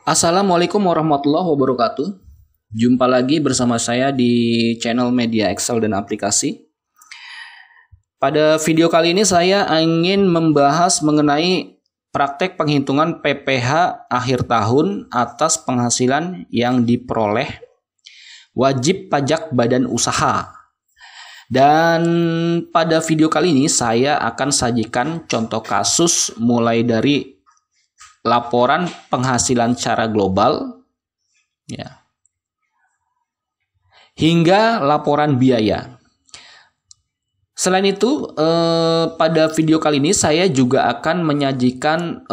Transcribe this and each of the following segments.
Assalamualaikum warahmatullahi wabarakatuh. Jumpa lagi bersama saya di channel Media Excel dan Aplikasi. Pada video kali ini saya ingin membahas mengenai praktek penghitungan PPh akhir tahun atas penghasilan yang diperoleh wajib pajak badan usaha. Dan pada video kali ini saya akan sajikan contoh kasus mulai dari laporan penghasilan secara global ya, hingga laporan biaya. Selain itu, pada video kali ini saya juga akan menyajikan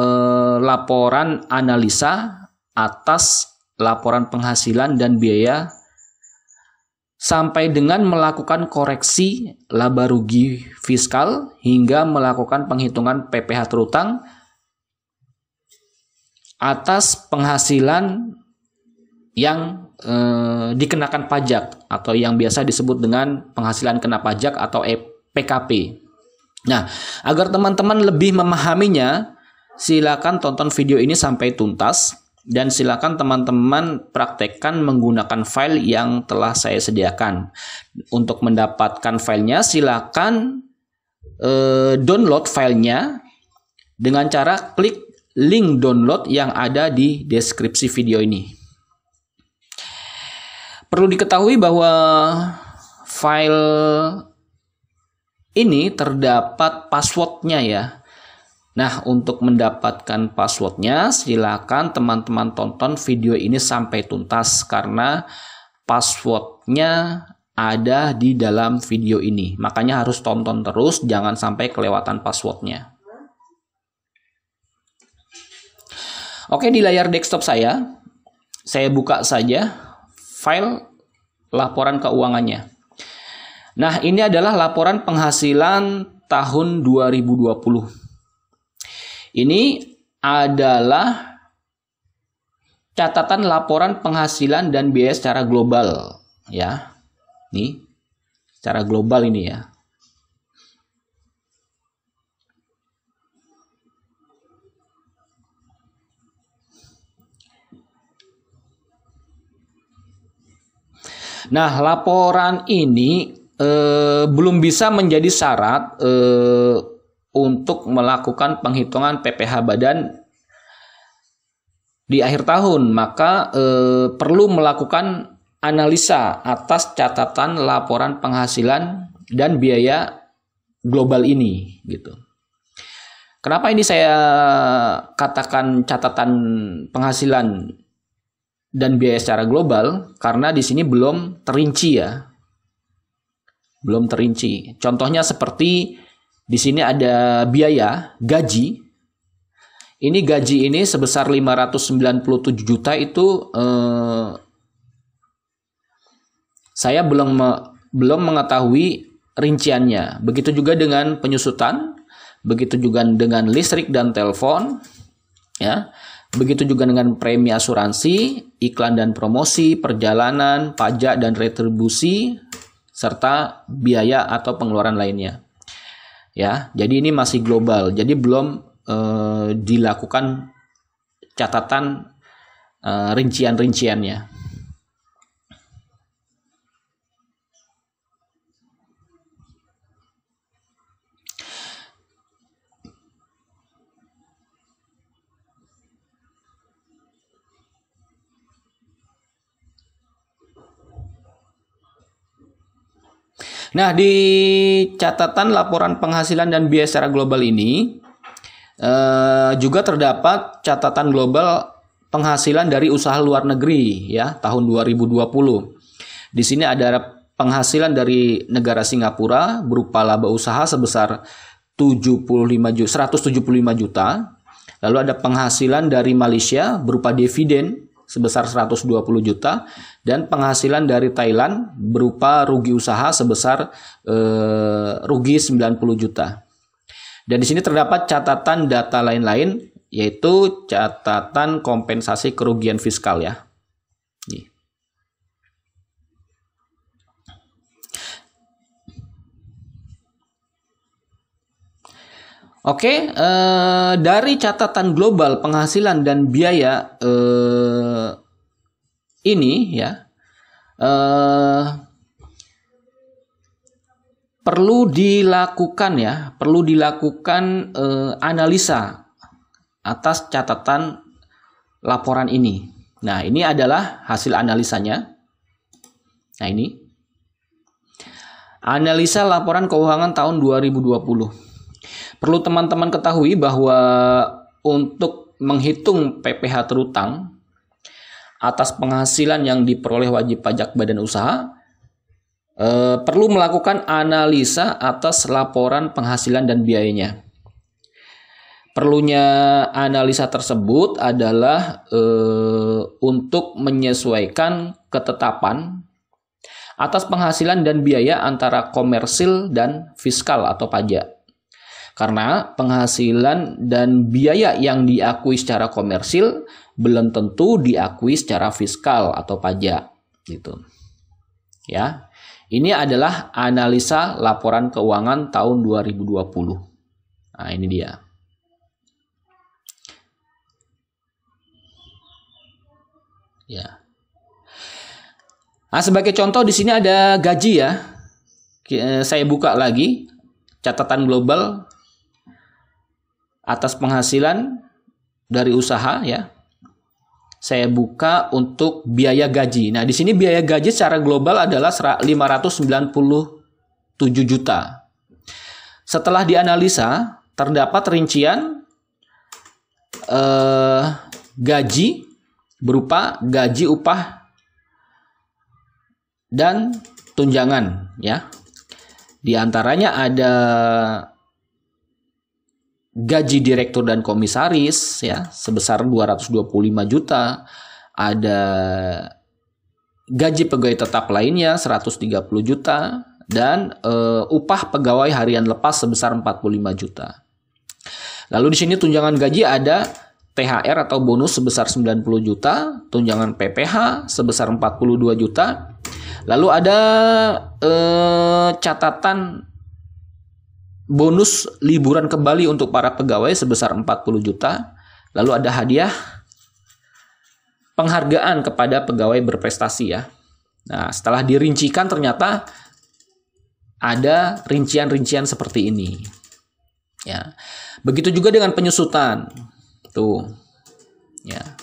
laporan analisa atas laporan penghasilan dan biaya sampai dengan melakukan koreksi laba rugi fiskal hingga melakukan penghitungan PPh terutang atas penghasilan yang dikenakan pajak atau yang biasa disebut dengan penghasilan kena pajak atau PKP. Nah, agar teman-teman lebih memahaminya, silakan tonton video ini sampai tuntas dan silakan teman-teman praktekkan menggunakan file yang telah saya sediakan. Untuk mendapatkan filenya, silakan download filenya dengan cara klik link download yang ada di deskripsi video ini. Perlu diketahui bahwa file ini terdapat passwordnya ya. Nah, untuk mendapatkan passwordnya, silakan teman-teman tonton video ini sampai tuntas karena passwordnya ada di dalam video ini. Makanya harus tonton terus, jangan sampai kelewatan passwordnya. Oke, di layar desktop saya buka saja file laporan keuangannya. Nah, ini adalah laporan penghasilan tahun 2020. Ini adalah catatan laporan penghasilan dan biaya secara global ya. Nih, secara global ini ya. Nah, laporan ini belum bisa menjadi syarat untuk melakukan penghitungan PPh badan di akhir tahun. Maka perlu melakukan analisa atas catatan laporan penghasilan dan biaya global ini, gitu. Kenapa ini saya katakan catatan penghasilan dan biaya secara global? Karena di sini belum terinci ya. Belum terinci. Contohnya seperti di sini ada biaya gaji. Ini gaji ini sebesar 597 juta itu saya belum mengetahui rinciannya. Begitu juga dengan penyusutan, begitu juga dengan listrik dan telepon ya. Begitu juga dengan premi asuransi, iklan dan promosi, perjalanan, pajak dan retribusi, serta biaya atau pengeluaran lainnya. Ya, jadi ini masih global. Jadi belum dilakukan catatan rincian-rinciannya. Nah, di catatan laporan penghasilan dan biaya secara global ini juga terdapat catatan global penghasilan dari usaha luar negeri ya tahun 2020. Di sini ada penghasilan dari negara Singapura berupa laba usaha sebesar 175 juta. Lalu ada penghasilan dari Malaysia berupa dividen sebesar 120 juta dan penghasilan dari Thailand berupa rugi usaha sebesar rugi 90 juta. Dan di sini terdapat catatan data lain-lain yaitu catatan kompensasi kerugian fiskal ya. Nih. Oke, dari catatan global penghasilan dan biaya ini ya, perlu dilakukan analisa atas catatan laporan ini. Nah, ini adalah hasil analisanya. Nah, ini analisa laporan keuangan tahun 2020. Perlu teman-teman ketahui bahwa untuk menghitung PPh terutang atas penghasilan yang diperoleh wajib pajak badan usaha, perlu melakukan analisa atas laporan penghasilan dan biayanya. Perlunya analisa tersebut adalah untuk menyesuaikan ketetapan atas penghasilan dan biaya antara komersil dan fiskal atau pajak. Karena penghasilan dan biaya yang diakui secara komersil belum tentu diakui secara fiskal atau pajak, gitu. Ya. Ini adalah analisa laporan keuangan tahun 2020. Nah, ini dia. Ya. Nah, sebagai contoh di sini ada gaji ya. Saya buka lagi catatan global atas penghasilan dari usaha ya. Saya buka untuk biaya gaji. Nah, di sini biaya gaji secara global adalah 597 juta. Setelah dianalisa, terdapat rincian gaji berupa gaji, upah, dan tunjangan ya. Di antaranya ada gaji direktur dan komisaris ya sebesar 225 juta, ada gaji pegawai tetap lainnya 130 juta dan upah pegawai harian lepas sebesar 45 juta. Lalu di sini tunjangan gaji ada THR atau bonus sebesar 90 juta, tunjangan PPh sebesar 42 juta. Lalu ada catatan bonus liburan kembali untuk para pegawai sebesar 40 juta. Lalu ada hadiah penghargaan kepada pegawai berprestasi ya. Nah, setelah dirincikan ternyata ada rincian-rincian seperti ini. Ya. Begitu juga dengan penyusutan. Tuh. Ya.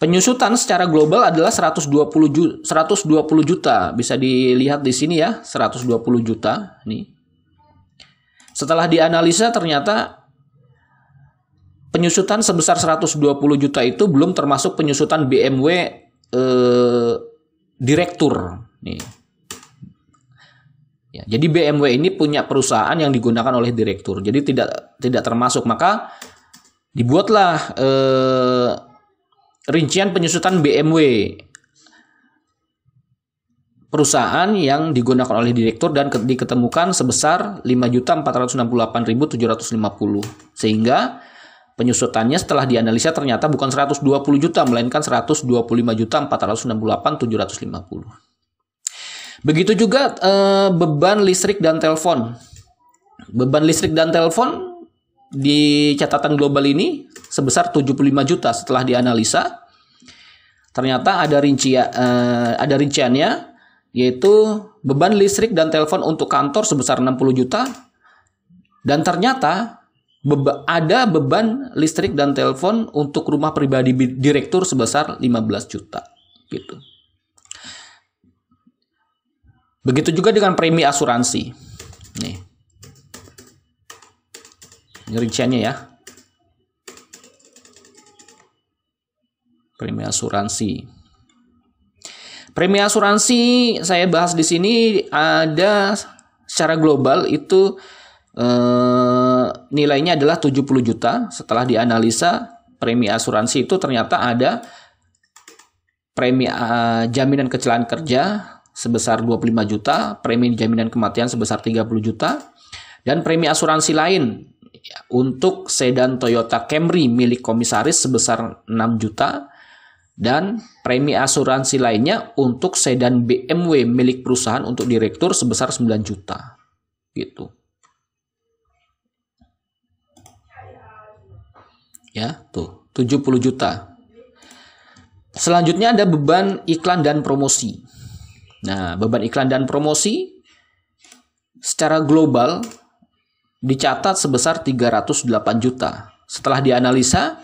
Penyusutan secara global adalah 120 juta. Bisa dilihat di sini ya, 120 juta nih. Setelah dianalisa ternyata penyusutan sebesar 120 juta itu belum termasuk penyusutan BMW direktur nih. Ya, jadi BMW ini punya perusahaan yang digunakan oleh direktur. Jadi tidak termasuk, maka dibuatlah rincian penyusutan BMW perusahaan yang digunakan oleh direktur dan diketemukan sebesar 5.468.750. Sehingga penyusutannya setelah dianalisa ternyata bukan 120 juta melainkan 125.468.750. Begitu juga beban listrik dan telepon. Beban listrik dan telepon di catatan global ini sebesar 75 juta setelah dianalisa. Ternyata ada rinciannya, yaitu beban listrik dan telepon untuk kantor sebesar 60 juta. Dan ternyata ada beban listrik dan telepon untuk rumah pribadi direktur sebesar 15 juta. Gitu. Begitu juga dengan premi asuransi. Nih. Ini rinciannya ya. Premi asuransi. Premi asuransi saya bahas di sini ada secara global itu nilainya adalah 70 juta. Setelah dianalisa premi asuransi itu ternyata ada premi jaminan kecelakaan kerja sebesar 25 juta, premi jaminan kematian sebesar 30 juta, dan premi asuransi lain untuk sedan Toyota Camry milik komisaris sebesar 6 juta. Dan premi asuransi lainnya untuk sedan BMW milik perusahaan untuk direktur sebesar 9 juta. Gitu. Ya, tuh 70 juta. Selanjutnya ada beban iklan dan promosi. Nah, beban iklan dan promosi secara global dicatat sebesar 308 juta. Setelah dianalisa,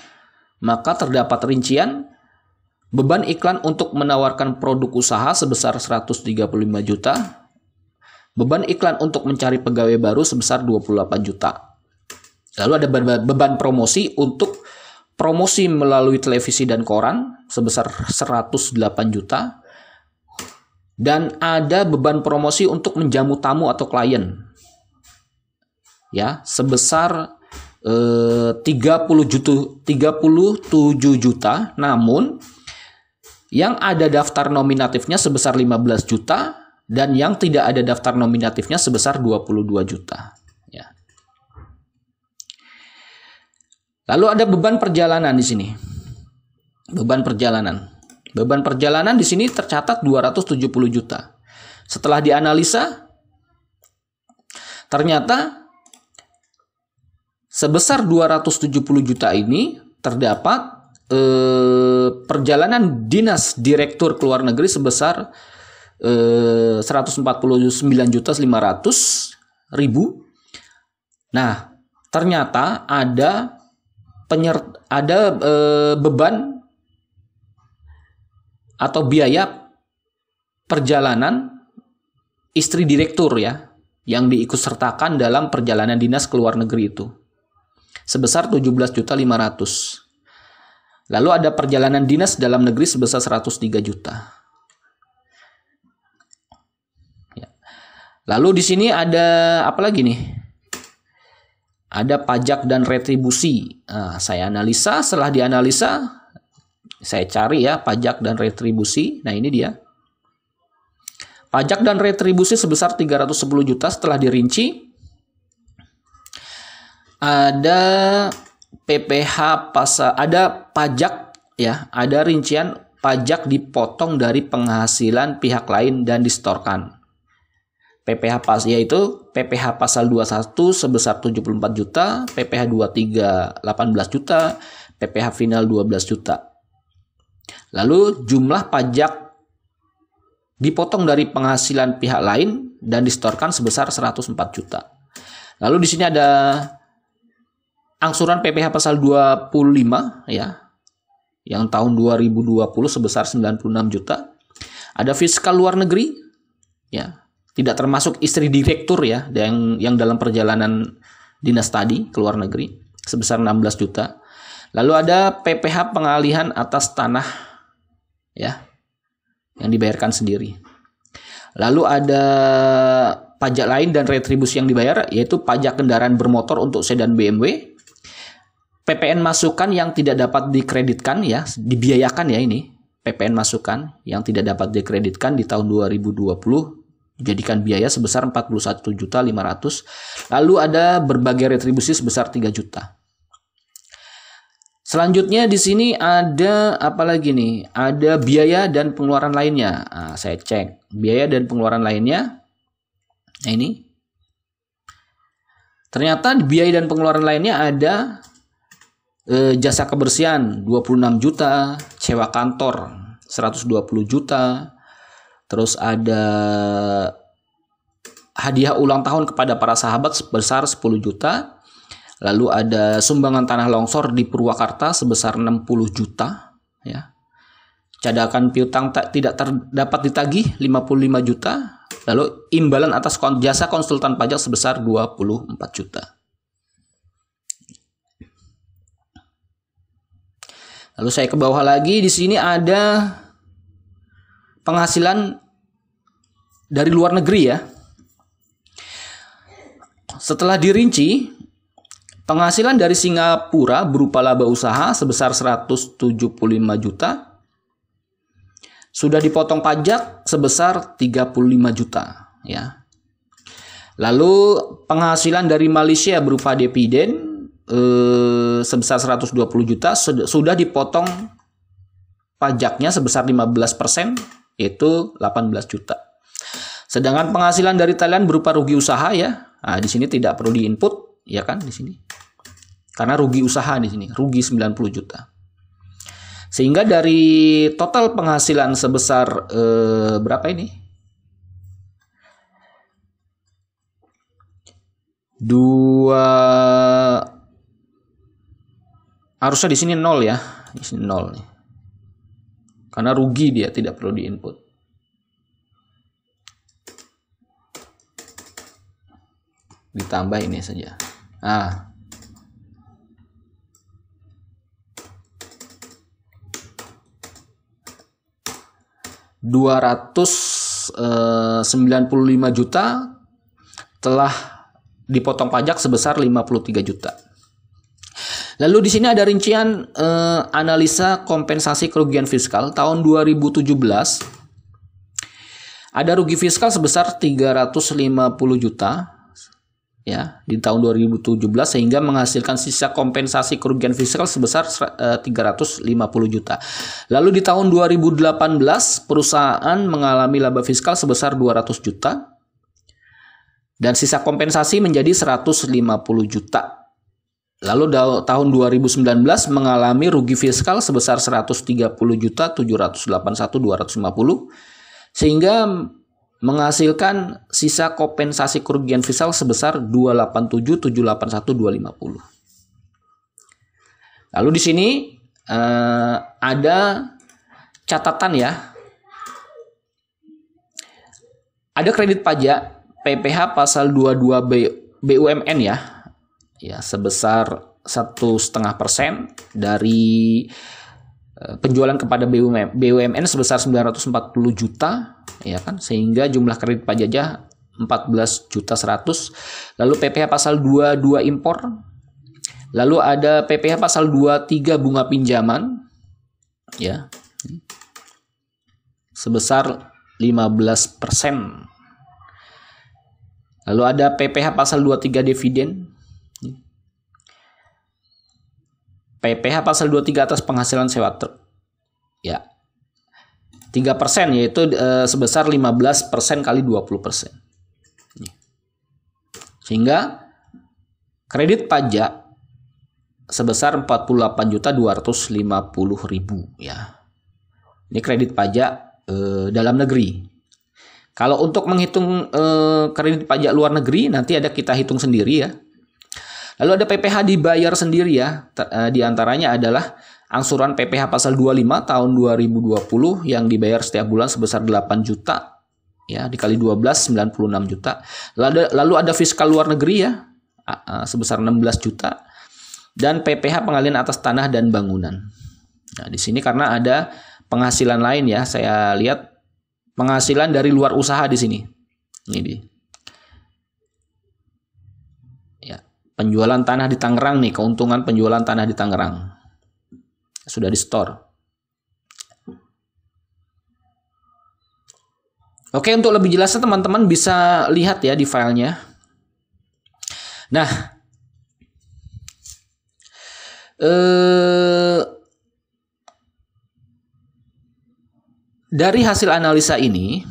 maka terdapat rincian beban iklan untuk menawarkan produk usaha sebesar 135 juta. Beban iklan untuk mencari pegawai baru sebesar 28 juta. Lalu ada beban promosi untuk promosi melalui televisi dan koran sebesar 108 juta. Dan ada beban promosi untuk menjamu tamu atau klien. Ya, sebesar 37 juta. Namun yang ada daftar nominatifnya sebesar 15 juta dan yang tidak ada daftar nominatifnya sebesar 22 juta. Ya. Lalu ada beban perjalanan di sini. Beban perjalanan. Beban perjalanan di sini tercatat 270 juta. Setelah dianalisa, ternyata sebesar 270 juta ini terdapat perjalanan dinas direktur ke luar negeri sebesar 149.500.000. Nah, ternyata ada beban atau biaya perjalanan istri direktur ya yang diikutsertakan dalam perjalanan dinas ke luar negeri itu sebesar 17.500.000. Lalu ada perjalanan dinas dalam negeri sebesar 103 juta. Ya. Lalu di sini ada apa lagi nih? Ada pajak dan retribusi. Nah, saya analisa, setelah dianalisa, saya cari ya pajak dan retribusi. Nah ini dia. Pajak dan retribusi sebesar 310 juta setelah dirinci. Ada PPh pasal, ada pajak ya, ada rincian pajak dipotong dari penghasilan pihak lain dan disetorkan. PPh pasal yaitu PPh pasal 21 sebesar 74 juta, PPh 23 18 juta, PPh final 12 juta. Lalu jumlah pajak dipotong dari penghasilan pihak lain dan disetorkan sebesar 104 juta. Lalu di sini ada angsuran PPh pasal 25 ya. Yang tahun 2020 sebesar 96 juta. Ada fiskal luar negeri ya. Tidak termasuk istri direktur ya yang dalam perjalanan dinas tadi ke luar negeri sebesar 16 juta. Lalu ada PPh pengalihan atas tanah ya yang dibayarkan sendiri. Lalu ada pajak lain dan retribusi yang dibayar yaitu pajak kendaraan bermotor untuk sedan BMW, PPN masukan yang tidak dapat dikreditkan ya, dibiayakan ya ini. PPN masukan yang tidak dapat dikreditkan di tahun 2020 dijadikan biaya sebesar 41.500.000. Lalu ada berbagai retribusi sebesar 3 juta. Selanjutnya di sini ada apa lagi nih? Ada biaya dan pengeluaran lainnya. Nah, saya cek biaya dan pengeluaran lainnya. Nah, ini. Ternyata biaya dan pengeluaran lainnya ada jasa kebersihan 26 juta, sewa kantor 120 juta. Terus ada hadiah ulang tahun kepada para sahabat sebesar 10 juta. Lalu ada sumbangan tanah longsor di Purwakarta sebesar 60 juta ya. Cadangan piutang tidak dapat ditagih 55 juta. Lalu imbalan atas jasa konsultan pajak sebesar 24 juta. Lalu saya ke bawah lagi, di sini ada penghasilan dari luar negeri ya. Setelah dirinci, penghasilan dari Singapura berupa laba usaha sebesar 175 juta. Sudah dipotong pajak sebesar 35 juta ya. Lalu penghasilan dari Malaysia berupa dividen sebesar 120 juta sudah dipotong pajaknya sebesar 15%, yaitu 18 juta. Sedangkan penghasilan dari Thailand berupa rugi usaha ya. Nah, di sini tidak perlu diinput ya kan di sini. Karena rugi usaha di sini, rugi 90 juta. Sehingga dari total penghasilan sebesar berapa ini? Harusnya di sini 0 ya. Di sini 0 nih. Karena rugi dia, tidak perlu diinput. Ditambah ini saja. Nah, 295 juta telah dipotong pajak sebesar 53 juta. Lalu di sini ada rincian analisa kompensasi kerugian fiskal tahun 2017. Ada rugi fiskal sebesar 350 juta ya di tahun 2017 sehingga menghasilkan sisa kompensasi kerugian fiskal sebesar 350 juta. Lalu di tahun 2018 perusahaan mengalami laba fiskal sebesar 200 juta dan sisa kompensasi menjadi 150 juta. Lalu tahun 2019 mengalami rugi fiskal sebesar 130 juta 781 250 sehingga menghasilkan sisa kompensasi kerugian fiskal sebesar 287 781 250. Lalu di sini ada catatan ya. Ada kredit pajak PPh pasal 22 BUMN ya. Ya, sebesar 1,5% dari penjualan kepada BUMN sebesar 940 juta ya kan, sehingga jumlah kredit pajaknya 14 juta 100. Lalu PPh pasal 22 impor, lalu ada PPh pasal 23 bunga pinjaman ya sebesar 15%. Lalu ada PPh pasal 23 dividen, PPh pasal 23 atas penghasilan sewa truk ya 3% yaitu sebesar 15% kali 20%. Sehingga kredit pajak sebesar 48.250.000 ya. Ini kredit pajak dalam negeri. Kalau untuk menghitung kredit pajak luar negeri nanti ada kita hitung sendiri ya. Lalu ada PPh dibayar sendiri ya. Di antaranya adalah angsuran PPh pasal 25 tahun 2020 yang dibayar setiap bulan sebesar 8 juta ya, dikali 12 96 juta. Lalu ada fiskal luar negeri ya sebesar 16 juta dan PPh pengalihan atas tanah dan bangunan. Nah, di sini karena ada penghasilan lain ya, saya lihat penghasilan dari luar usaha di sini. Ini dia. Penjualan tanah di Tangerang nih, keuntungan penjualan tanah di Tangerang. Sudah di store. Oke, untuk lebih jelasnya teman-teman bisa lihat ya di filenya. Nah, dari hasil analisa ini,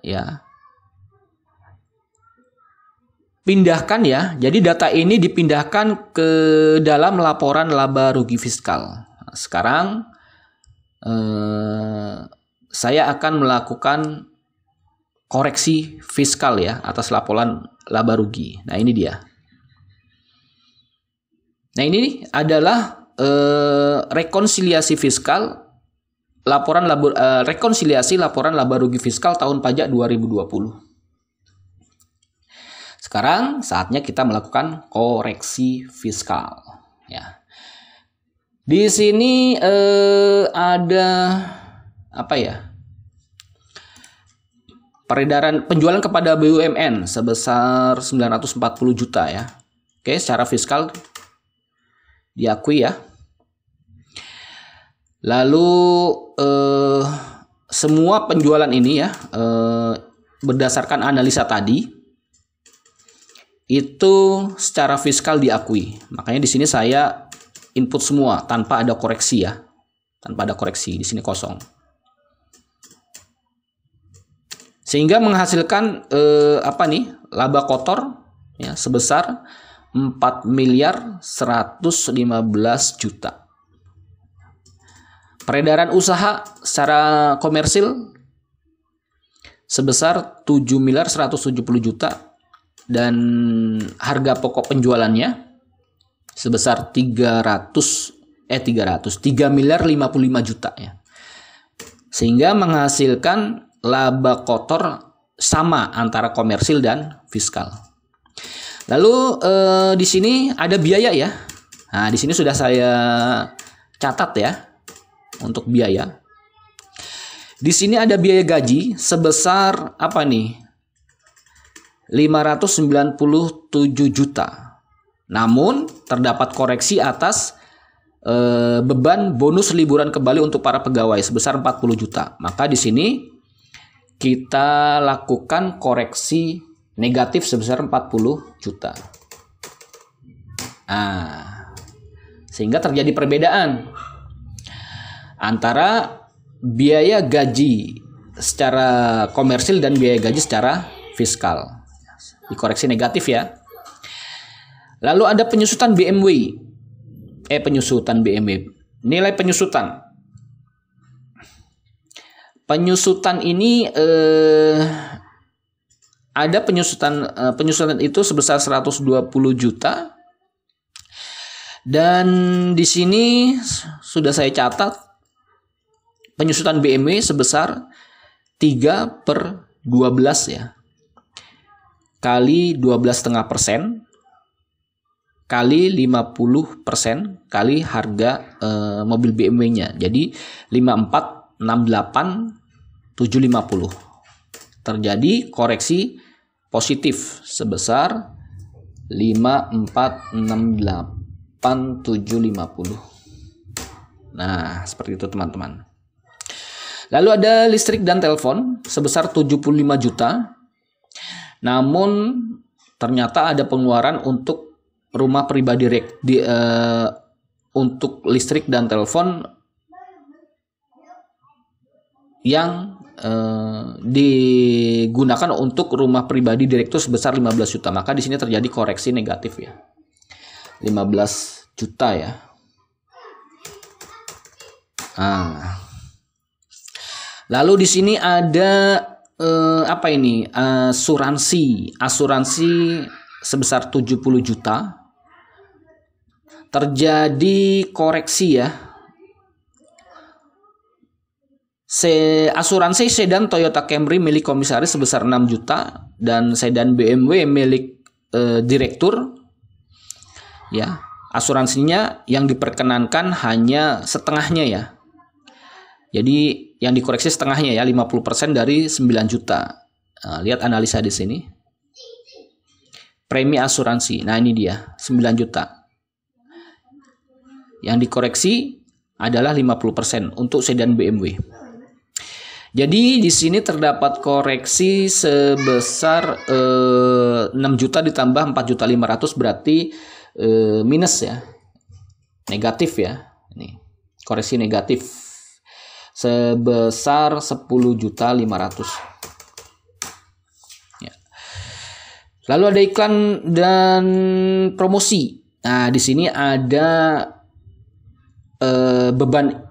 ya, pindahkan ya, jadi data ini dipindahkan ke dalam laporan laba rugi fiskal. Nah, sekarang saya akan melakukan koreksi fiskal ya atas laporan laba rugi. Nah ini dia. Nah ini adalah rekonsiliasi fiskal rekonsiliasi laporan laba rugi fiskal tahun pajak 2020. Sekarang saatnya kita melakukan koreksi fiskal ya. Di sini ada apa ya? Peredaran penjualan kepada BUMN sebesar 940 juta ya. Oke, secara fiskal diakui ya. Lalu semua penjualan ini ya berdasarkan analisa tadi itu secara fiskal diakui. Makanya di sini saya input semua tanpa ada koreksi ya. Tanpa ada koreksi, di sini kosong. Sehingga menghasilkan laba kotor ya sebesar 4 miliar 115 juta. Peredaran usaha secara komersil sebesar 7 miliar 170 juta dan harga pokok penjualannya sebesar 3 miliar 55 juta ya. Sehingga menghasilkan laba kotor sama antara komersil dan fiskal. Lalu di sini ada biaya ya. Nah, di sini sudah saya catat ya untuk biaya. Di sini ada biaya gaji sebesar apa nih? 597 juta. Namun terdapat koreksi atas beban bonus liburan ke Bali untuk para pegawai sebesar 40 juta. Maka di sini kita lakukan koreksi negatif sebesar 40 juta. Nah, sehingga terjadi perbedaan antara biaya gaji secara komersil dan biaya gaji secara fiskal. Dikoreksi negatif ya. Lalu ada penyusutan BMW. Penyusutan BMW. Nilai penyusutan. Penyusutan ini ada penyusutan itu sebesar 120 juta. Dan di sini sudah saya catat penyusutan BMW sebesar 3/12 ya. Kali 12,5% kali 50% kali harga mobil BMW-nya. Jadi 5468.750. Terjadi koreksi positif sebesar 5468.750. Nah, seperti itu teman-teman. Lalu ada listrik dan telepon sebesar 75 juta. Namun ternyata ada pengeluaran untuk rumah pribadi untuk listrik dan telepon yang digunakan untuk rumah pribadi direktur sebesar 15 juta. Maka di sini terjadi koreksi negatif ya. 15 juta ya. Lalu di sini ada apa ini? Asuransi sebesar 70 juta. Terjadi koreksi ya. Asuransi sedan Toyota Camry milik komisaris sebesar 6 juta dan sedan BMW milik direktur ya. Asuransinya yang diperkenankan hanya setengahnya ya. Jadi yang dikoreksi setengahnya ya, 50% dari 9 juta. Nah, lihat analisa di sini. Premi asuransi. Nah, ini dia, 9 juta. Yang dikoreksi adalah 50% untuk sedan BMW. Jadi di sini terdapat koreksi sebesar 6 juta ditambah 4.500.000 berarti minus ya. Negatif ya. Ini koreksi negatif sebesar 10.500.000. Ya. Lalu ada iklan dan promosi. Nah, di sini ada beban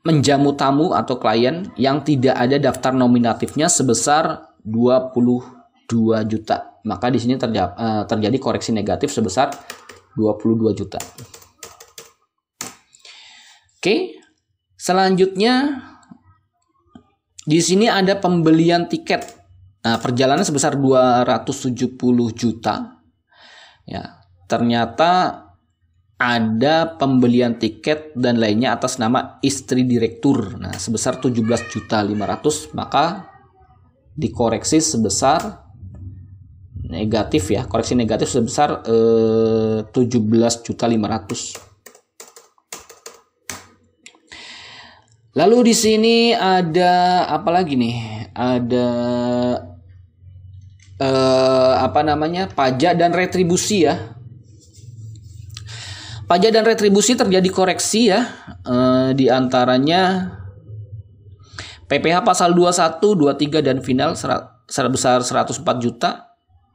menjamu tamu atau klien yang tidak ada daftar nominatifnya sebesar 22 juta. Maka di sini terjadi koreksi negatif sebesar 22 juta. Oke. Selanjutnya di sini ada pembelian tiket. Nah, perjalanan sebesar 270 juta. Ya, ternyata ada pembelian tiket dan lainnya atas nama istri direktur. Nah, sebesar 17.500.000, maka dikoreksi sebesar negatif ya. Koreksi negatif sebesar 17.500.000. Lalu di sini ada apa lagi nih? Ada pajak dan retribusi ya. Pajak dan retribusi terjadi koreksi ya, di antaranya PPh pasal 21, 23 dan final sebesar 104 juta.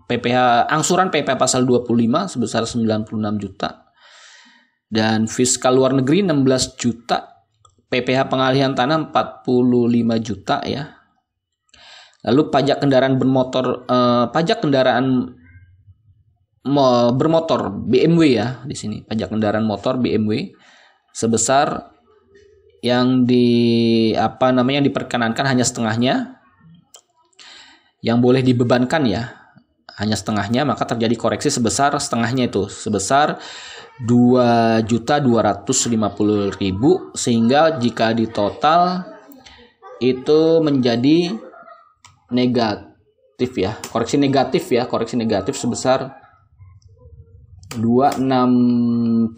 PPh angsuran PPh pasal 25 sebesar 96 juta. Dan fiskal luar negeri 16 juta. PPh pengalihan tanah 45 juta ya. Lalu pajak kendaraan bermotor bermotor BMW ya di sini. Pajak kendaraan motor BMW sebesar yang diperkenankan hanya setengahnya. Yang boleh dibebankan ya hanya setengahnya, maka terjadi koreksi sebesar setengahnya itu sebesar 2.250.000, sehingga jika ditotal itu menjadi negatif ya, koreksi negatif sebesar 250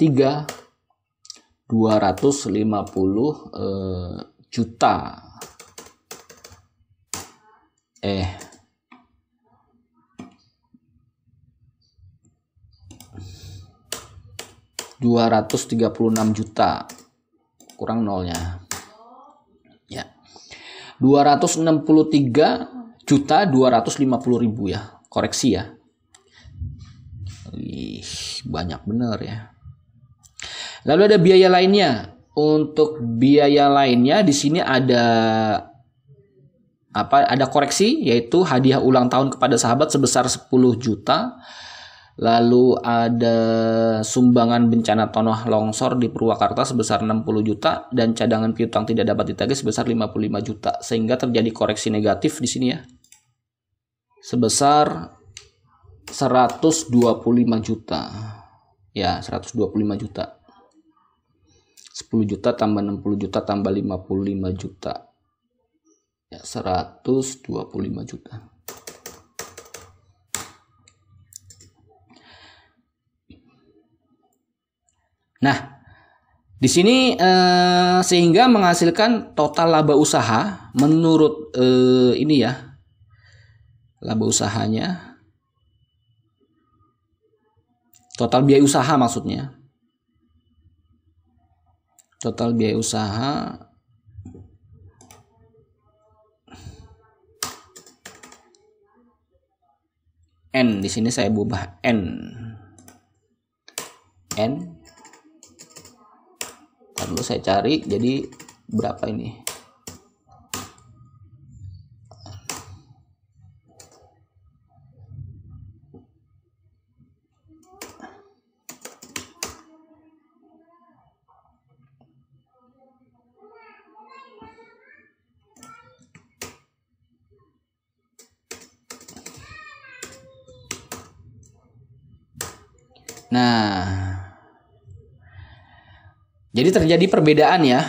juta. 236 juta kurang nolnya ya, 263.250.000 ya, koreksi ya. Banyak bener ya. Lalu ada biaya lainnya. Untuk biaya lainnya di sini ada koreksi, yaitu hadiah ulang tahun kepada sahabat sebesar 10 juta. Lalu ada sumbangan bencana tanah longsor di Purwakarta sebesar 60 juta dan cadangan piutang tidak dapat ditagih sebesar 55 juta, sehingga terjadi koreksi negatif di sini ya. Sebesar 125 juta. Ya, 125 juta. 10 juta tambah 60 juta tambah 55 juta. Ya, 125 juta. Nah, di sini sehingga menghasilkan total laba usaha menurut laba usahanya, total biaya usaha maksudnya, total biaya usaha N, di sini saya ubah N. Lalu saya cari jadi berapa ini? Nah, jadi terjadi perbedaan ya.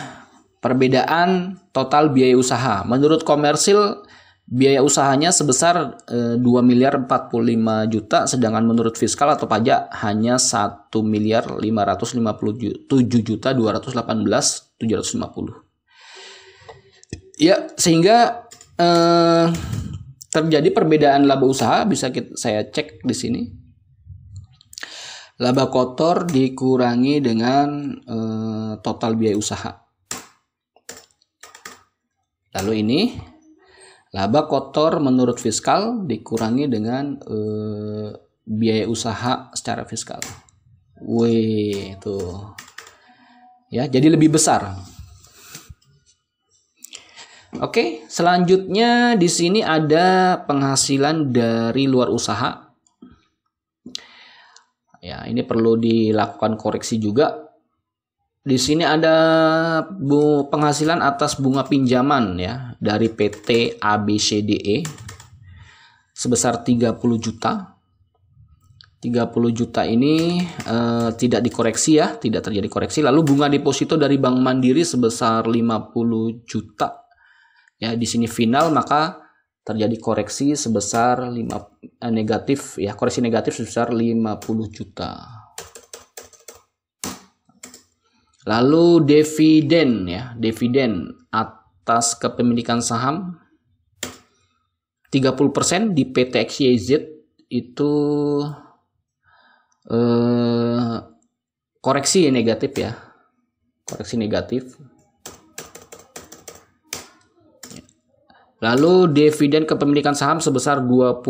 Perbedaan total biaya usaha. Menurut komersil biaya usahanya sebesar 2.045 juta, sedangkan menurut fiskal atau pajak hanya 1.557.218.750. Ya, sehingga terjadi perbedaan laba usaha. Bisa saya cek di sini. Laba kotor dikurangi dengan total biaya usaha. Lalu ini laba kotor menurut fiskal dikurangi dengan biaya usaha secara fiskal. Wih, tuh. Ya, jadi lebih besar. Oke, selanjutnya di sini ada penghasilan dari luar usaha. Ya, ini perlu dilakukan koreksi juga. Di sini ada penghasilan atas bunga pinjaman ya dari PT ABCDE sebesar 30 juta. 30 juta ini tidak dikoreksi ya, tidak terjadi koreksi. Lalu bunga deposito dari Bank Mandiri sebesar 50 juta. Ya, di sini final, maka terjadi koreksi sebesar koreksi negatif sebesar 50 juta. Lalu dividen atas kepemilikan saham 30% di PT XYZ itu koreksi negatif ya. Koreksi negatif. Lalu dividen kepemilikan saham sebesar 20%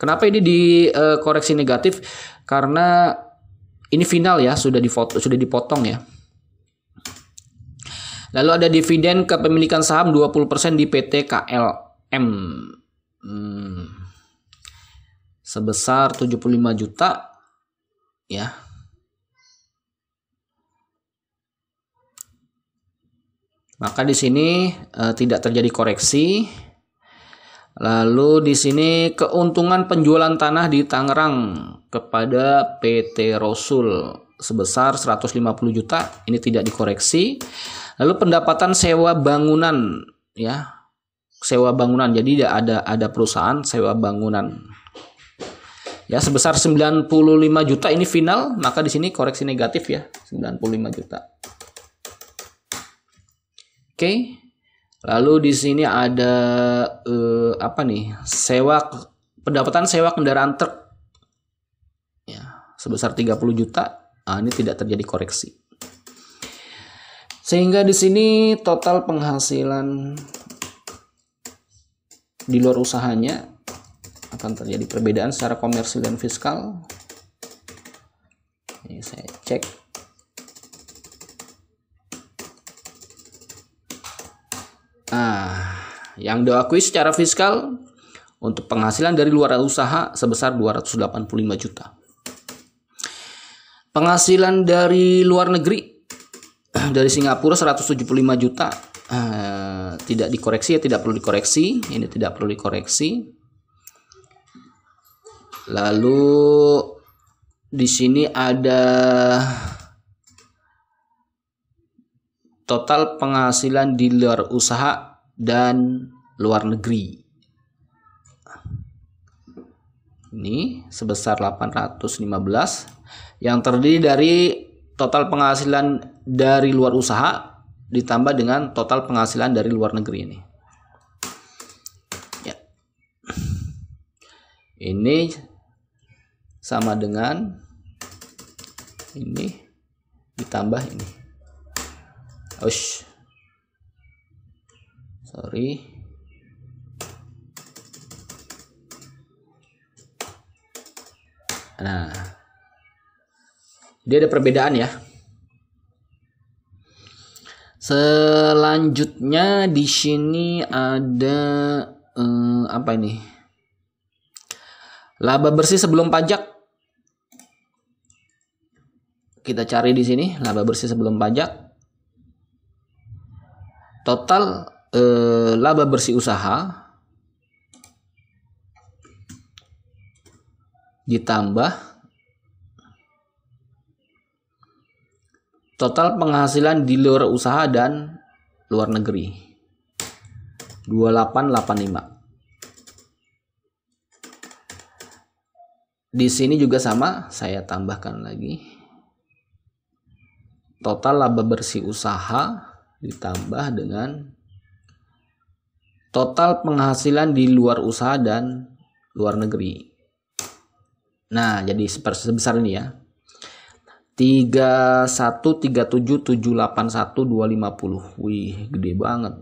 Kenapa ini dikoreksi negatif? Karena ini final ya, sudah dipotong ya. Lalu ada dividen kepemilikan saham 20% di PT KLM. Sebesar 75 juta ya. Maka di sini tidak terjadi koreksi. Lalu di sini keuntungan penjualan tanah di Tangerang kepada PT Rosul sebesar 150 juta, ini tidak dikoreksi. Lalu pendapatan sewa bangunan ya. Sewa bangunan. Jadi ada perusahaan sewa bangunan. Ya, sebesar 95 juta ini final, maka di sini koreksi negatif ya, 95 juta. Oke. Lalu di sini ada pendapatan sewa kendaraan truk. Ya, sebesar 30 juta. Nah, ini tidak terjadi koreksi. Sehingga di sini total penghasilan di luar usahanya akan terjadi perbedaan secara komersil dan fiskal. Ini saya cek. Nah, yang diakui secara fiskal untuk penghasilan dari luar usaha sebesar 285 juta. Penghasilan dari luar negeri dari Singapura 175 juta. Tidak dikoreksi ya, tidak perlu dikoreksi. Ini tidak perlu dikoreksi. Lalu di sini ada total penghasilan di luar usaha dan luar negeri. Ini sebesar 815 yang terdiri dari total penghasilan dari luar usaha ditambah dengan total penghasilan dari luar negeri ini. Ya. Ini sama dengan ini ditambah ini. Sorry. Nah, dia ada perbedaan ya. Selanjutnya di sini ada apa ini? Laba bersih sebelum pajak. Kita cari di sini laba bersih sebelum pajak. Total laba bersih usaha ditambah total penghasilan di luar usaha dan luar negeri 2885. Di sini juga sama, saya tambahkan lagi. Total laba bersih usaha ditambah dengan total penghasilan di luar usaha dan luar negeri. Nah, jadi sebesar ini ya. 3137781250. Wih, gede banget.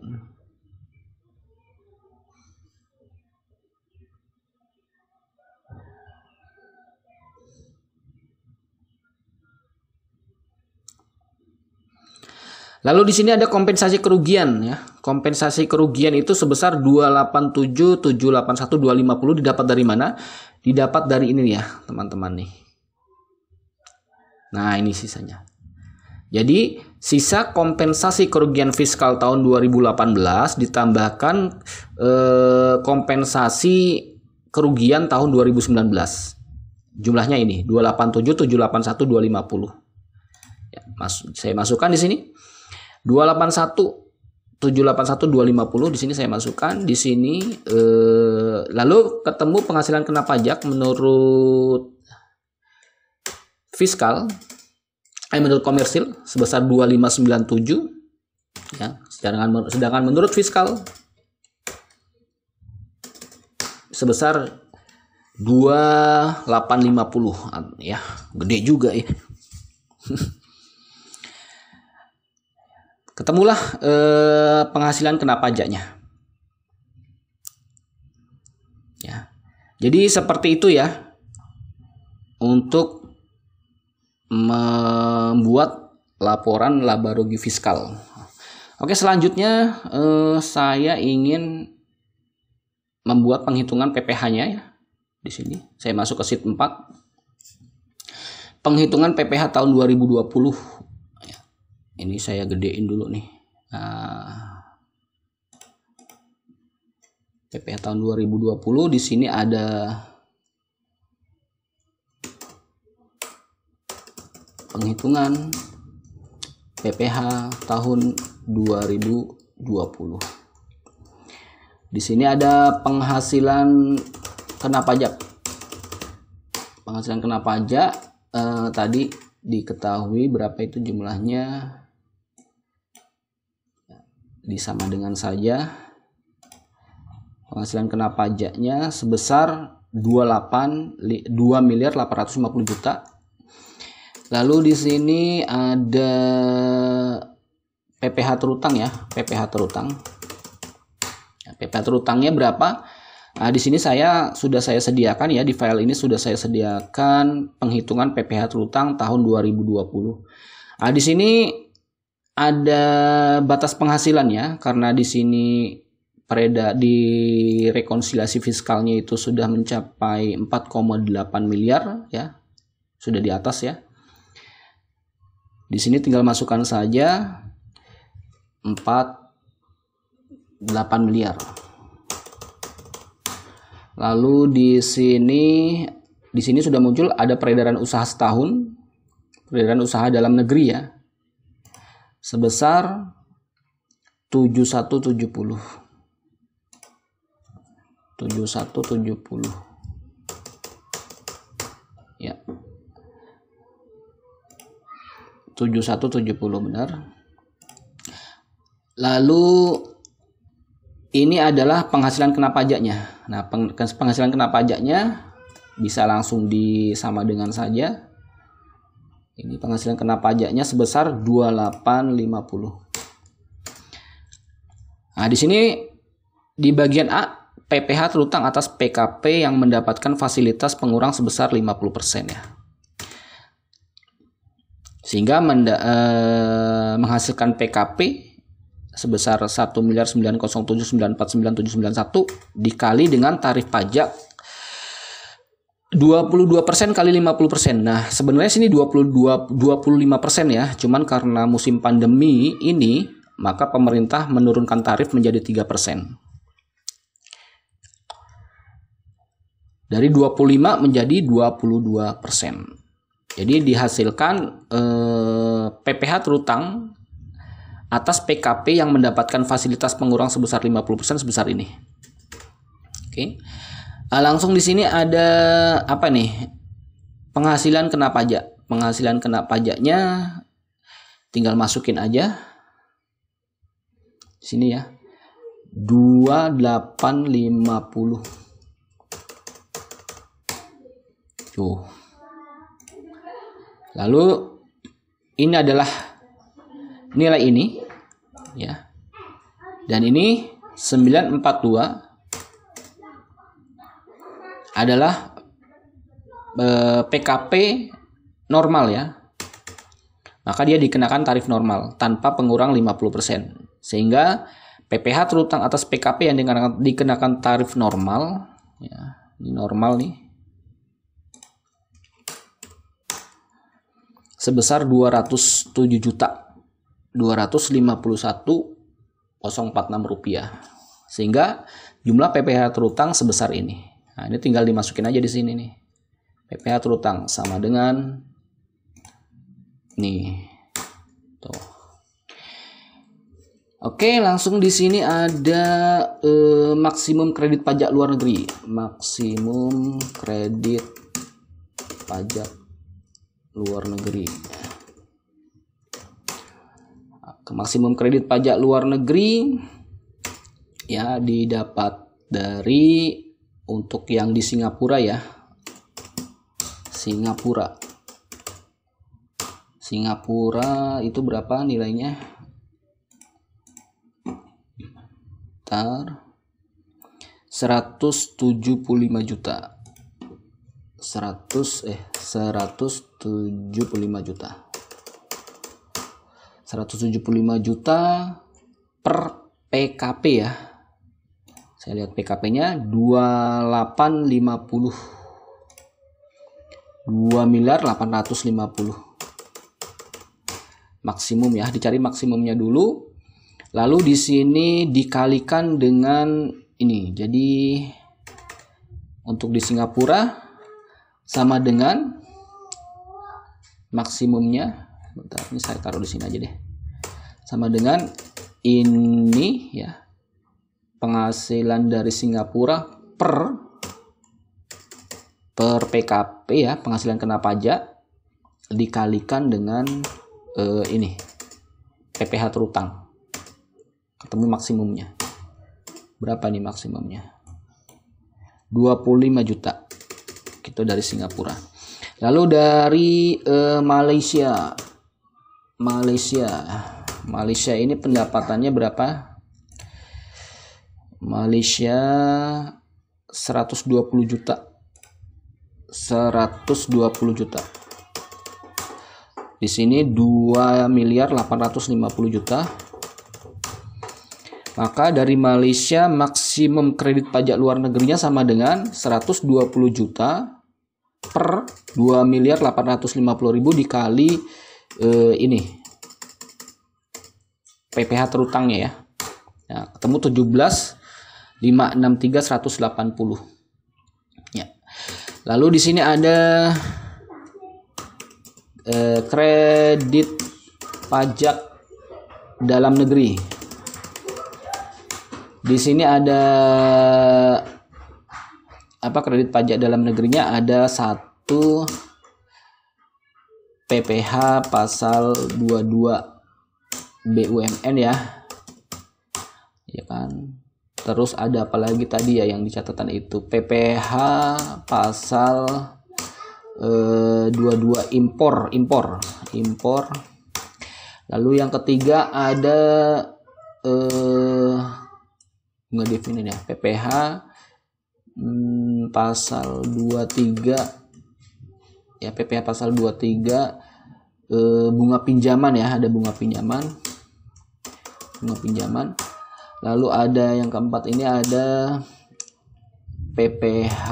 Lalu di sini ada kompensasi kerugian ya. Kompensasi kerugian itu sebesar 287781250 didapat dari mana? Didapat dari ini ya, teman-teman nih. Nah, ini sisanya. Jadi, sisa kompensasi kerugian fiskal tahun 2018 ditambahkan kompensasi kerugian tahun 2019. Jumlahnya ini 287781250. Ya, saya masukkan di sini. 287781250 di sini saya masukkan di sini lalu ketemu penghasilan kena pajak menurut fiskal menurut komersil sebesar 2597 ya, sedangkan menurut fiskal sebesar 2850 ya, gede juga ya. Ketemulah penghasilan kena pajaknya. Ya. Jadi seperti itu ya untuk membuat laporan laba rugi fiskal. Oke, selanjutnya saya ingin membuat penghitungan PPh-nya ya. Di sini saya masuk ke sheet 4. Penghitungan PPh tahun 2020. Ini saya gedein dulu nih. PPh tahun 2020 di sini ada penghitungan PPh tahun 2020. Di sini ada penghasilan kena pajak. Penghasilan kena pajak tadi diketahui berapa itu jumlahnya. Disama dengan saja. Penghasilan kena pajaknya sebesar 2.850 juta. Lalu di sini ada PPh terutang ya, PPh terutang. PPh terutangnya berapa? Nah, di sini sudah saya sediakan ya, di file ini sudah saya sediakan penghitungan PPh terutang tahun 2020. Nah, di sini ada batas penghasilan ya, karena di sini di rekonsiliasi fiskalnya itu sudah mencapai 4,8 miliar ya, sudah di atas ya. Di sini tinggal masukkan saja 4,8 miliar. Lalu di sini sudah muncul ada peredaran usaha setahun, peredaran usaha dalam negeri ya, sebesar 7170 ya, 7170 benar. Lalu ini adalah penghasilan kena pajaknya. Nah, penghasilan kena pajaknya bisa langsung disama dengan saja. Ini penghasilan kena pajaknya sebesar 2850. Nah, di sini di bagian A, PPh terutang atas PKP yang mendapatkan fasilitas pengurang sebesar 50% ya. Sehingga menghasilkan PKP sebesar 1.907.949.791 dikali dengan tarif pajak 22% kali 50%. Nah, sebenarnya sini 25% ya. Cuman karena musim pandemi ini, maka pemerintah menurunkan tarif menjadi 3%. Dari 25 menjadi 22%. Jadi dihasilkan PPh terutang atas PKP yang mendapatkan fasilitas pengurang sebesar 50% sebesar ini. Oke. Langsung di sini ada apa nih? Penghasilan kena pajak. Penghasilan kena pajaknya tinggal masukin aja. Di sini ya. 2850. Tuh. Lalu ini adalah nilai ini ya. Dan ini 942 adalah PKP normal ya. Maka dia dikenakan tarif normal tanpa pengurang 50%. Sehingga PPh terutang atas PKP yang dikenakan tarif normal ya, ini normal nih, sebesar 207.251.046 rupiah. Sehingga jumlah PPh terutang sebesar ini. Nah, ini tinggal dimasukin aja di sini nih. PPh terutang sama dengan nih. Tuh. Oke, langsung di sini ada maksimum kredit pajak luar negeri. Maksimum kredit pajak luar negeri. Maksimum kredit pajak luar negeri ya didapat dari untuk yang di Singapura ya. Singapura itu berapa nilainya? 175 juta. 175 juta. 175 juta per PKP ya. Saya lihat PKP-nya 2850. 2.850. Maksimum ya, dicari maksimumnya dulu. Lalu di sini dikalikan dengan ini. Jadi untuk di Singapura sama dengan maksimumnya. Bentar, ini saya taruh di sini aja deh. Sama dengan ini ya. Penghasilan dari Singapura per PKP ya, penghasilan kena pajak dikalikan dengan ini PPh terutang. Ketemu maksimumnya. Berapa nih maksimumnya? 25 juta. Itu dari Singapura. Lalu dari Malaysia. Malaysia ini pendapatannya berapa? Malaysia 120 juta. 120 juta. Di sini 2.850 juta. Maka dari Malaysia maksimum kredit pajak luar negerinya sama dengan 120 juta per 2.850.000 dikali ini PPh terutangnya ya. Nah, ketemu 17.563.180 ya. Lalu di sini ada kredit pajak dalam negeri. Di sini ada apa, kredit pajak dalam negerinya ada 1 PPh pasal 22 BUMN ya. Ya kan. Terus ada apa lagi tadi ya yang di catatan itu? PPh pasal 22 impor. Lalu yang ketiga ada nggak definisi ya, PPh pasal 23 ya, PPh pasal 23 bunga pinjaman ya, ada bunga pinjaman. Lalu ada yang keempat ini ada PPh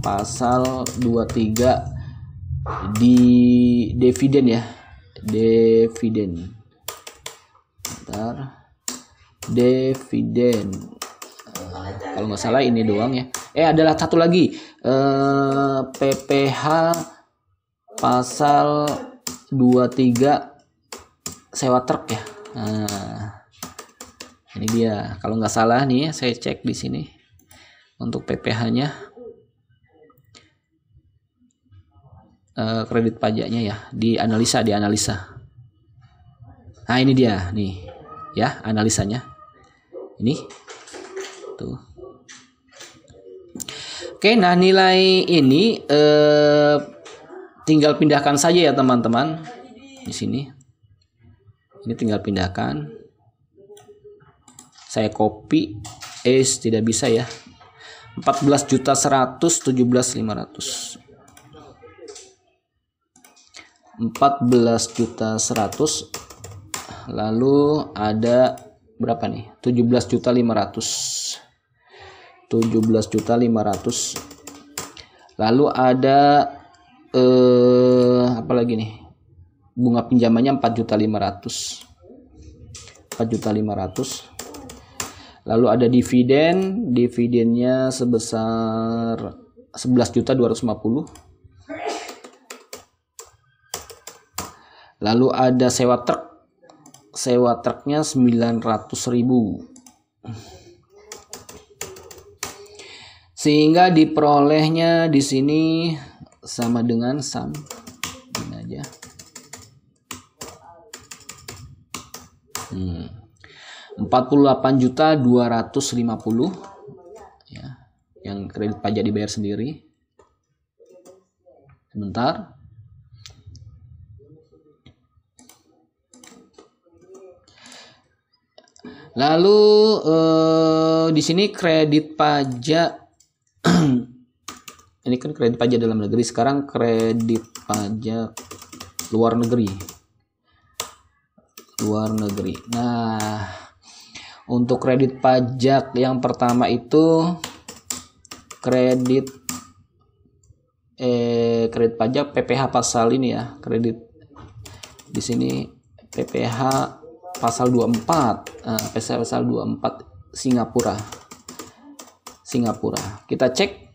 pasal 23 di dividen ya, dividen. Kalau nggak salah ini doang ya. Adalah satu lagi PPh pasal 23 sewa truk ya. Nah, ini dia. Kalau nggak salah nih, saya cek di sini untuk PPh-nya, kredit pajaknya ya, dianalisa. Nah ini dia nih ya, analisanya. Ini tuh. Oke, nah nilai ini tinggal pindahkan saja ya teman-teman. Di sini. Ini tinggal pindahkan. Saya copy, tidak bisa ya. 14.100.17.500. 14.100.000. Lalu ada berapa nih? 17.500.000. 17.500.000. Lalu ada apa lagi nih? Bunga pinjamannya 4.500.000. 4.500.000. Lalu ada dividennya sebesar 11.250.000. Lalu ada sewa truknya 900.000. Sehingga diperolehnya di sini sama dengan ini aja. 48.250 ya, yang kredit pajak dibayar sendiri. Sebentar. Lalu di sini kredit pajak ini kan kredit pajak dalam negeri, sekarang kredit pajak luar negeri. Nah, untuk kredit pajak yang pertama itu kredit pajak PPh pasal ini ya, kredit di sini PPh pasal 24, pasal 24 Singapura. Kita cek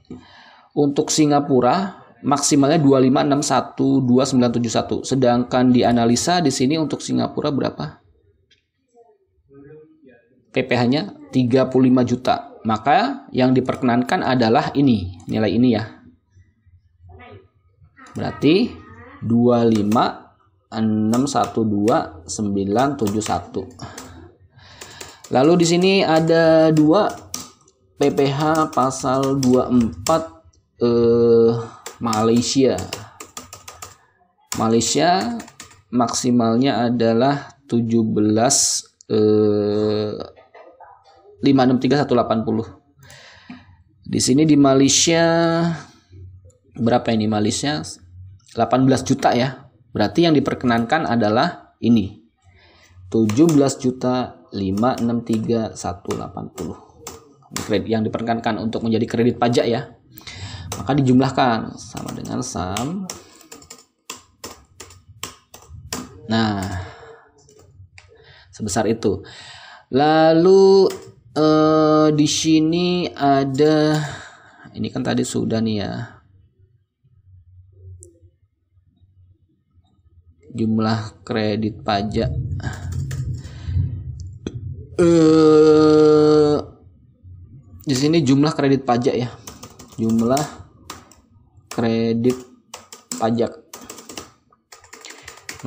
untuk Singapura maksimalnya 25612971. Sedangkan di analisa di sini untuk Singapura berapa? PPh-nya 35 juta. Maka yang diperkenankan adalah ini, nilai ini ya. Berarti 25612971. Lalu di sini ada 2 PPh pasal 24 Malaysia maksimalnya adalah 17.563.180. Di sini di Malaysia berapa ini? Malaysia 18 juta ya. Berarti yang diperkenankan adalah ini. 17.563.180. Yang diperkenankan untuk menjadi kredit pajak ya. Maka dijumlahkan sama dengan SAM. Nah, sebesar itu. Lalu di sini ada, ini kan tadi sudah nih ya, jumlah kredit pajak. Di sini jumlah kredit pajak ya, jumlah kredit pajak.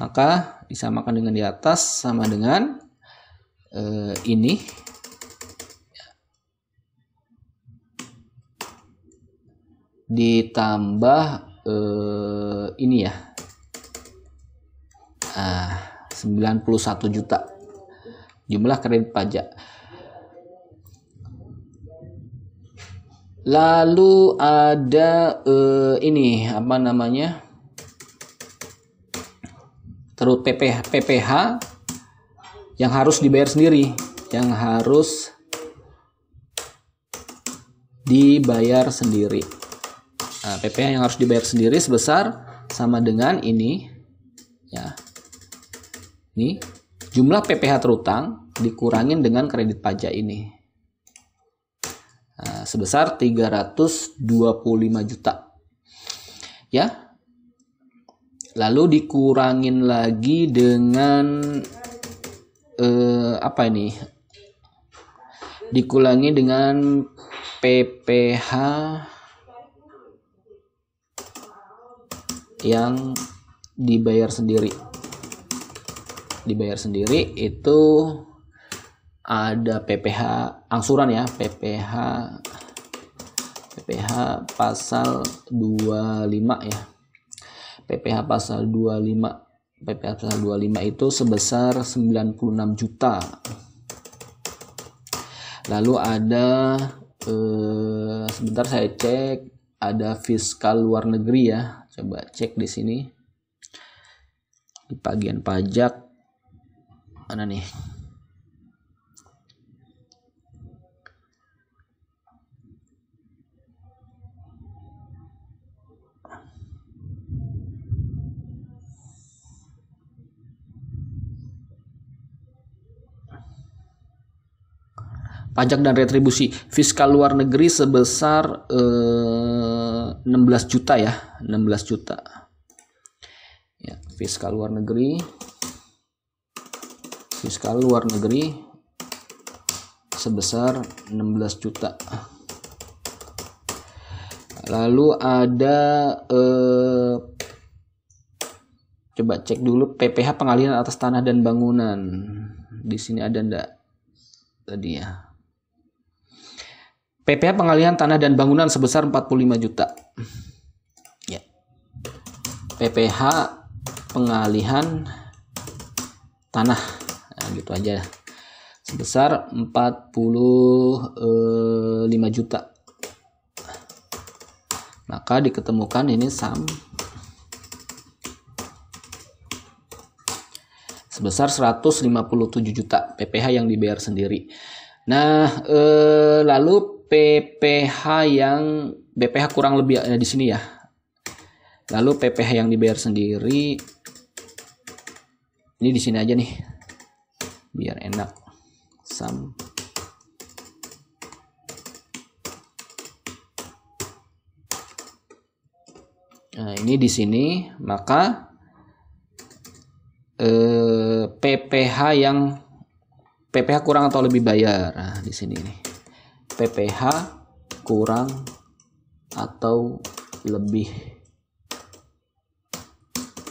Maka disamakan dengan di atas sama dengan ini ditambah ini ya, 91 juta jumlah kredit pajak. Lalu ada ini apa namanya, terus PPh yang harus dibayar sendiri, Nah, PPh yang harus dibayar sendiri sebesar sama dengan ini ya, ini jumlah PPh terutang dikurangin dengan kredit pajak ini. Nah, sebesar 325 juta ya. Lalu dikurangin lagi dengan apa ini, dikurangi dengan PPh yang dibayar sendiri itu ada PPh angsuran ya, PPh pasal 25 ya. PPh pasal 25 itu sebesar 96 juta. Lalu ada sebentar saya cek, ada fiskal luar negeri ya. Coba cek di sini. Di bagian pajak mana nih? Pajak dan retribusi fiskal luar negeri sebesar 16 juta ya, 16 juta. Ya, fiskal luar negeri sebesar 16 juta. Lalu ada coba cek dulu PPh pengalihan atas tanah dan bangunan. Di sini ada enggak tadi ya? PPh pengalihan tanah dan bangunan sebesar 45 juta. Ya. PPh pengalihan tanah. Nah, gitu aja. sebesar 45 juta. Maka diketemukan ini sum sebesar 157 juta PPh yang dibayar sendiri. Nah, lalu BPH kurang lebih ada di sini ya. Lalu PPh yang dibayar sendiri ini di sini aja nih. Biar enak. Sum nah, ini di sini, maka PPh kurang atau lebih bayar. Nah, di sini nih. PPh kurang atau lebih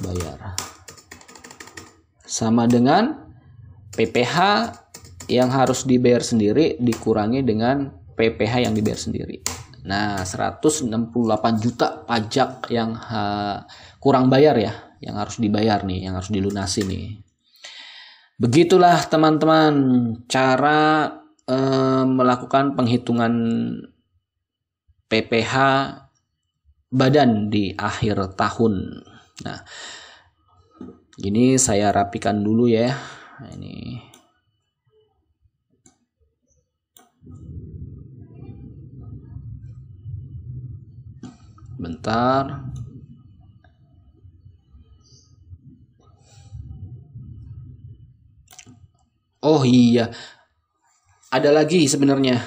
bayar. Sama dengan PPh yang harus dibayar sendiri dikurangi dengan PPh yang dibayar sendiri. Nah, 168 juta pajak yang kurang bayar ya, yang harus dibayar nih, yang harus dilunasi nih. Begitulah teman-teman cara melakukan penghitungan PPh badan di akhir tahun. Nah, ini saya rapikan dulu ya. Ini bentar. Oh iya, ada lagi sebenarnya.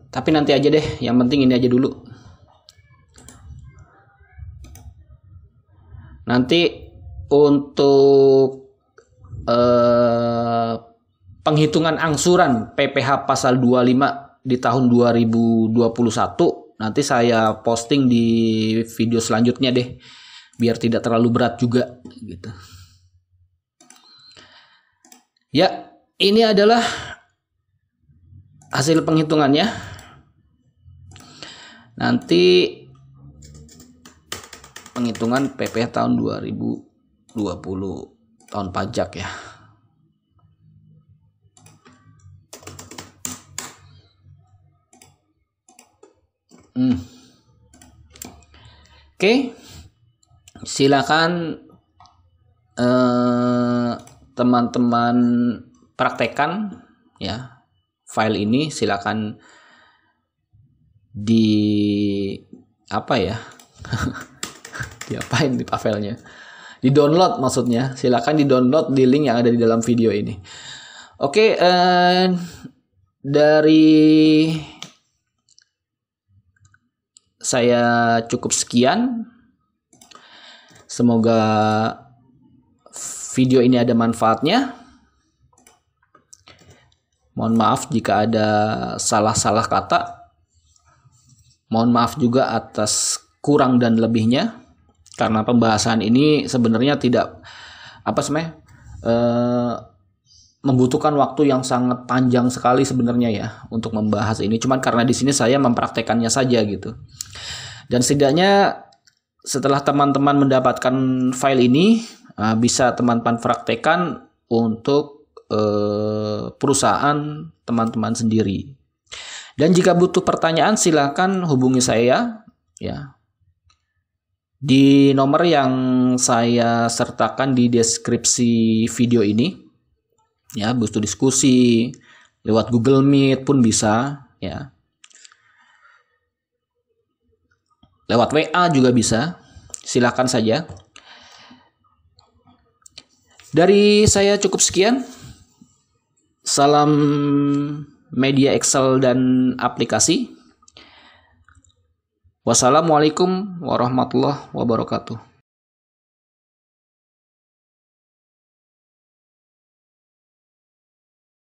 Tapi nanti aja deh, yang penting ini aja dulu. Nanti untuk penghitungan angsuran PPh pasal 25 di tahun 2021 nanti saya posting di video selanjutnya deh, biar tidak terlalu berat juga gitu. Ya, ini adalah hasil penghitungannya. Nanti penghitungan PPh tahun 2020 tahun pajak ya. Oke. Silakan teman-teman praktekkan ya file ini. Silakan di apa ya? Diapain di filenya? Di download maksudnya. Silakan di download di link yang ada di dalam video ini. Oke, dari saya cukup sekian. Semoga video ini ada manfaatnya. Mohon maaf jika ada salah-salah kata. Mohon maaf juga atas kurang dan lebihnya. Karena pembahasan ini sebenarnya tidak membutuhkan waktu yang sangat panjang sekali sebenarnya ya untuk membahas ini. Cuman karena di sini saya mempraktekannya saja gitu. Dan setidaknya setelah teman-teman mendapatkan file ini, bisa teman-teman praktekkan untuk perusahaan teman-teman sendiri. Dan jika butuh pertanyaan silakan hubungi saya ya di nomor yang saya sertakan di deskripsi video ini. Ya, butuh diskusi lewat Google Meet pun bisa ya. Lewat WA juga bisa. Silakan saja. Dari saya cukup sekian. Salam media Excel dan aplikasi. Wassalamualaikum warahmatullahi wabarakatuh.